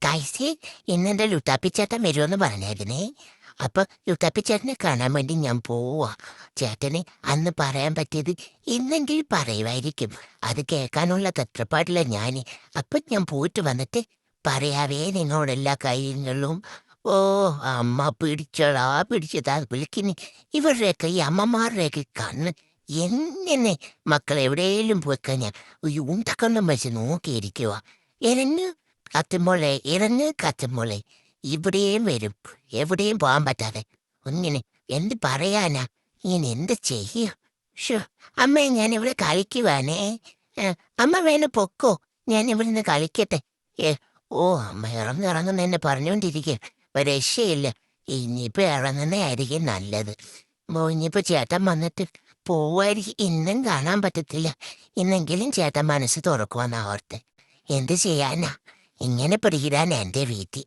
കൈസി ഇന്നെന്റെ ലുട്ടാപ്പിച്ചേട്ടൻ വരുമെന്ന് പറഞ്ഞേക്കണേ. അപ്പൊ ലുട്ടാപ്പിച്ചേട്ടനെ കാണാൻ വേണ്ടി ഞാൻ പോവാ. ചേട്ടന് അന്ന് പറയാൻ പറ്റിയത് ഇന്നെങ്കിൽ പറയുമായിരിക്കും. അത് കേൾക്കാനുള്ള തത്രപ്പാടില്ല ഞാന്. അപ്പൊ ഞാൻ പോയിട്ട് വന്നിട്ട് പറയാവേ നിങ്ങളോടെല്ലാ കാര്യങ്ങളും. ഓ, അമ്മ പിടിച്ചടാ പിടിച്ചതാ വിളിക്കുന്നു. ഇവരുടെയൊക്കെ ഈ അമ്മമാരുടെയൊക്കെ കണ്ണ് എങ്ങനെ മക്കളെ എവിടെയെങ്കിലും പോയി കഴിഞ്ഞാൽ ഈ ഉണ്ടക്കണ്ണം വെച്ച് നോക്കിയിരിക്കുക. എരഞ്ഞ് കത്തുമ്പോളെ ഇറങ്ങ് കത്തുമ്പോളെ ഇവിടെയും വരും, എവിടെയും പോകാൻ പറ്റാതെ. ഒന്നിന് എന്ത് പറയാനാ, ഇങ്ങനെ എന്ത് ചെയ്യും? ഷോ, അമ്മേ ഞാൻ ഇവിടെ കളിക്കുവാനേ. അമ്മ വേണ പൊക്കോ, ഞാൻ ഇവിടെ നിന്ന് കളിക്കട്ടെ. ഏ, ഓ അമ്മ ഇറങ്ങുന്ന എന്നെ പറഞ്ഞുകൊണ്ടിരിക്കുക. ഒരു രക്ഷയില്ല. ഇനിയിപ്പോ ഇറങ്ങുന്നേ ആയിരിക്കും നല്ലത്. ഇനിയിപ്പോ ചേട്ടൻ വന്നിട്ട് പോവായിരിക്കും. ഇന്നും കാണാൻ പറ്റത്തില്ല. ഇന്നെങ്കിലും ചേട്ടൻ മനസ്സ് തുറക്കുവാന്നാ ഓർത്ത്. എന്ത് ചെയ്യാനാ, ഇങ്ങനെ പിടിയിടാൻ എൻ്റെ വീട്ടിൽ.